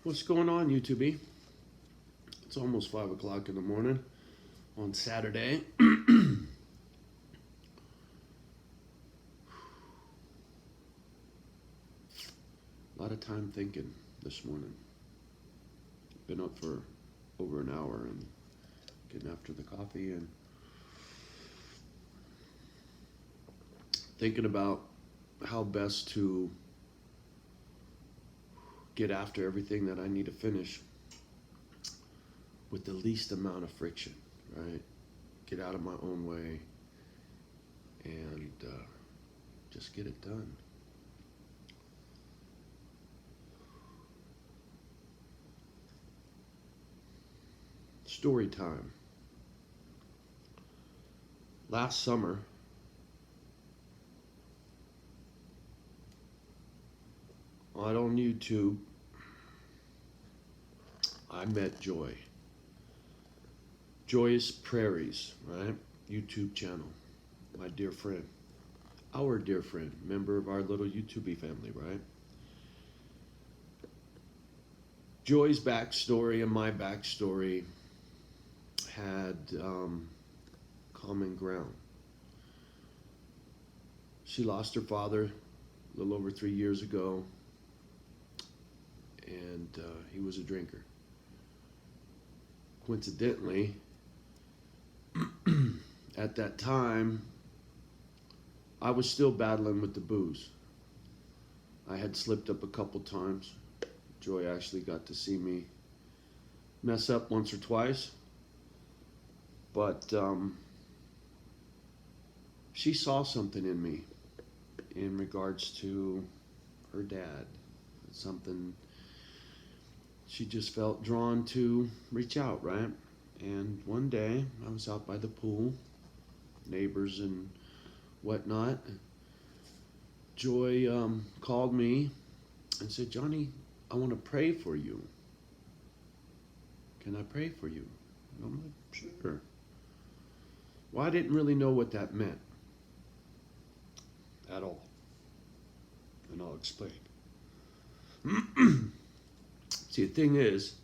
What's going on, YouTube? It's almost 5 o'clock in the morning on Saturday. A lot of time thinking this morning. Been up for over an hour and getting after the coffee and thinking about how best to get after everything that I need to finish with the least amount of friction, right? Get out of my own way and just get it done. Story time. Last summer, on YouTube, I met Joy. Joyous Prairies, right? YouTube channel. My dear friend. Our dear friend. Member of our little YouTube family, right? Joy's backstory and my backstory had common ground. She lost her father a little over 3 years ago, and he was a drinker. Coincidentally, at that time, I was still battling with the booze. I had slipped up a couple times. Joy actually got to see me mess up once or twice. But she saw something in me in regards to her dad. Something she just felt drawn to reach out, right? And one day I was out by the pool, neighbors and whatnot. Joy called me and said, "Johnny, I want to pray for you. Can I pray for you?" And I'm like, "Sure." Well, I didn't really know what that meant at all. And I'll explain. See, the thing is,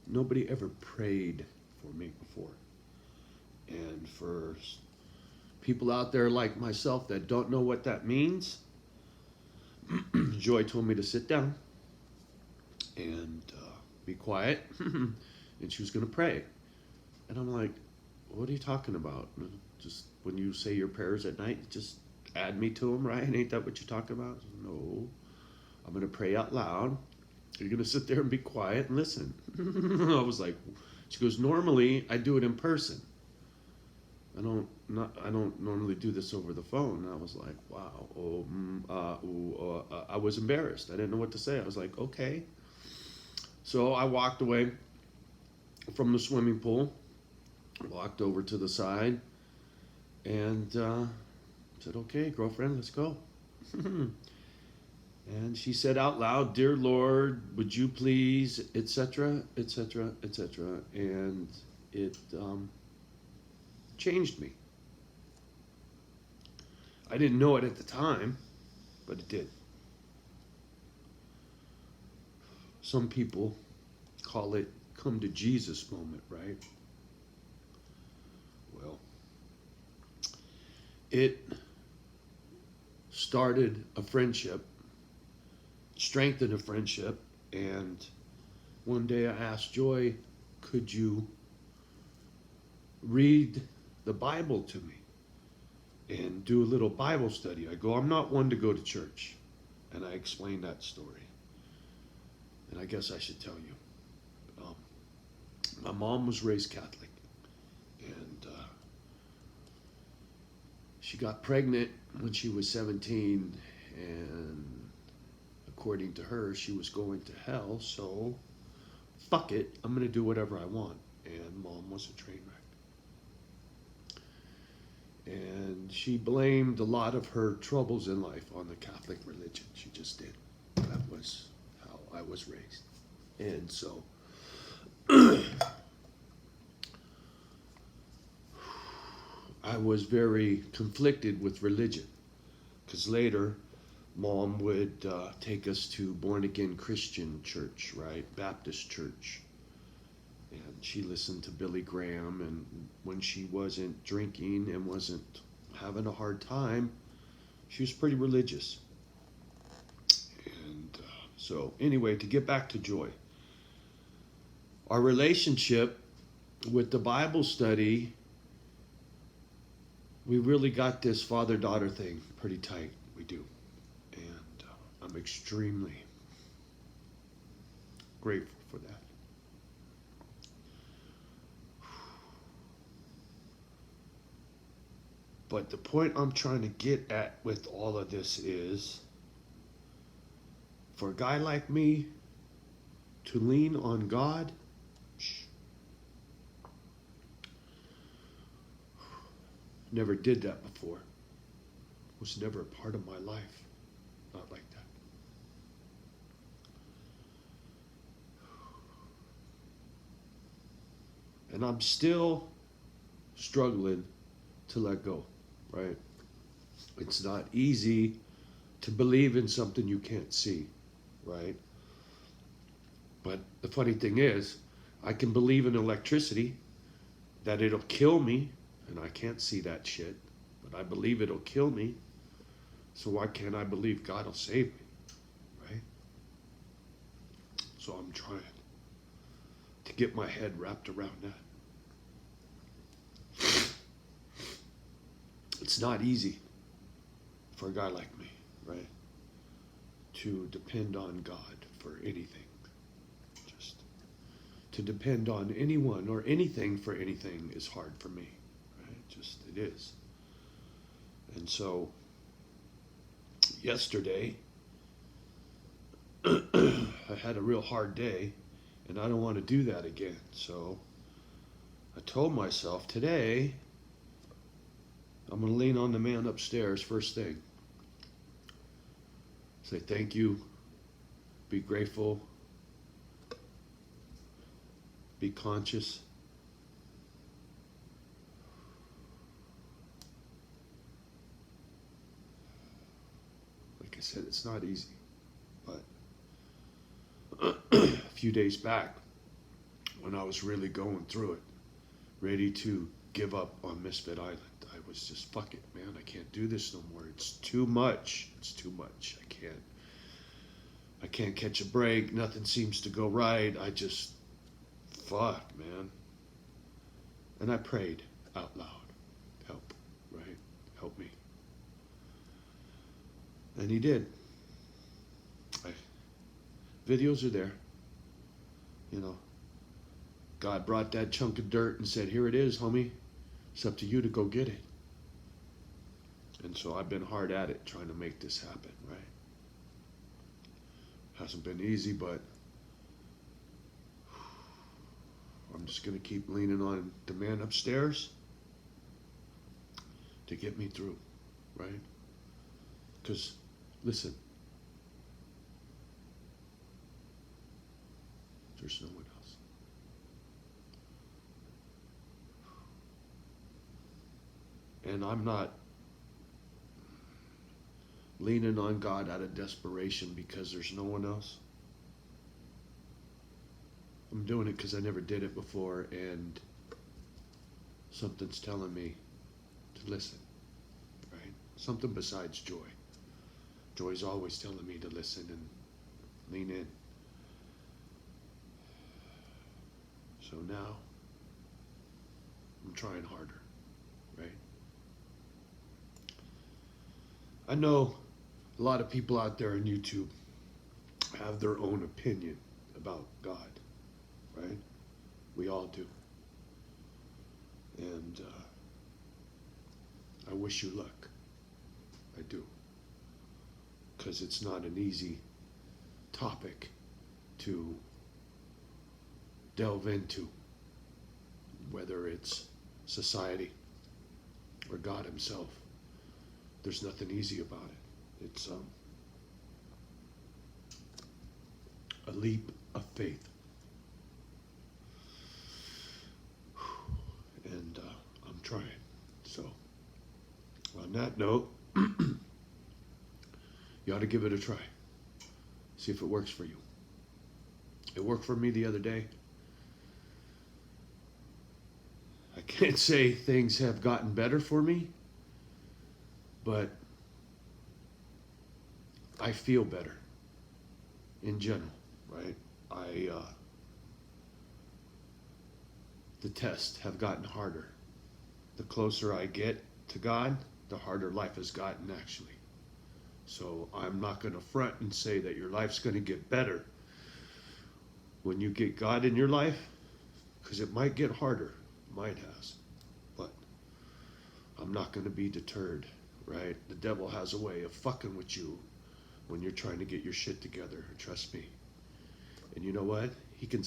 nobody ever prayed for me before. And for people out there like myself that don't know what that means, Joy told me to sit down and be quiet, and she was going to pray. And I'm like, "What are you talking about? Just when you say your prayers at night, just add me to them, right? Ain't that what you're talking about?" "No, I'm going to pray out loud. You're going to sit there and be quiet and listen." I was like, she goes, "Normally I do it in person. I don't normally do this over the phone." And I was like, wow. I was embarrassed. I didn't know what to say. I was like, okay. So I walked away from the swimming pool, walked over to the side, and said, "Okay, girlfriend, let's go." And she said out loud, "Dear Lord, would you please," etc., etc., etc. And it changed me. I didn't know it at the time, but it did. Some people call it come to Jesus moment, right? Well, it started a friendship, strengthened a friendship, and one day I asked Joy, "Could you read the Bible to me and do a little Bible study?" I go, "I'm not one to go to church." And I explained that story. And I guess I should tell you. My mom was raised Catholic. And she got pregnant when she was 17. And according to her, she was going to hell. So, fuck it. I'm going to do whatever I want. And Mom was a train wreck. And she blamed a lot of her troubles in life on the Catholic religion. She just did. That was how I was raised. And so I was very conflicted with religion. Because later Mom would take us to born again Christian church, right? Baptist church. And she listened to Billy Graham. And when she wasn't drinking and wasn't having a hard time, she was pretty religious. And so, anyway, to get back to joy, our relationship with the Bible study, we really got this father-daughter thing pretty tight. We do. And I'm extremely grateful for that. But the point I'm trying to get at with all of this is, for a guy like me to lean on God, never did that before. Was never a part of my life. Not like that. And I'm still struggling to let go, right? It's not easy to believe in something you can't see, right? But the funny thing is, I can believe in electricity, that it'll kill me, and I can't see that shit, but I believe it'll kill me. So why can't I believe God will save me, right? So I'm trying to get my head wrapped around that. It's not easy for a guy like me, right? To depend on God for anything. Just to depend on anyone or anything for anything is hard for me, right? Just it is. And so yesterday, I had a real hard day, and I don't want to do that again. So I told myself today, I'm going to lean on the man upstairs first thing. Say thank you, be grateful, be conscious. Like I said, it's not easy, but a few days back, when I was really going through it, ready to give up on Misfit Island, I was just, fuck it, man, I can't do this no more. It's too much. It's too much. I can't catch a break. Nothing seems to go right. I just, fuck, man. And I prayed out loud, help, right? Help me. And he did. Videos are there. You know, God brought that chunk of dirt and said, here it is, homie. It's up to you to go get it. And so I've been hard at it trying to make this happen, right? Hasn't been easy, but I'm just going to keep leaning on the man upstairs to get me through, right? Because, listen, there's no one else. And I'm not leaning on God out of desperation because there's no one else. I'm doing it because I never did it before, and something's telling me to listen, right? Something besides joy. Joy's always telling me to listen and lean in. So now, I'm trying harder, right? I know a lot of people out there on YouTube have their own opinion about God, right? We all do. And I wish you luck. I do. Because it's not an easy topic to delve into, whether it's society or God himself. There's nothing easy about it. It's a leap of faith. And I'm trying. So, on that note, You ought to give it a try. See if it works for you. It worked for me the other day. I can't say things have gotten better for me, but I feel better in general, right? The tests have gotten harder. The closer I get to God, the harder life has gotten actually. So I'm not going to front and say that your life's going to get better when you get God in your life, because it might get harder. Might has. But I'm not going to be deterred, right? The devil has a way of fucking with you when you're trying to get your shit together. Trust me. And you know what? He can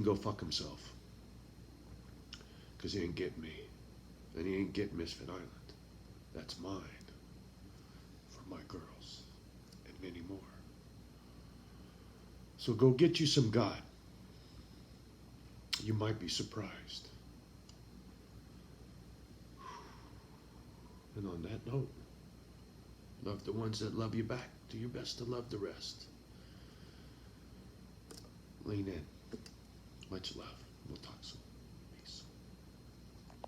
go fuck himself. Because he ain't getting me. And he ain't getting Misfit Island. That's mine. For my girls. And many more. So go get you some God. You might be surprised. And on that note, love the ones that love you back. Do your best to love the rest. Lean in. Much love. We'll talk soon.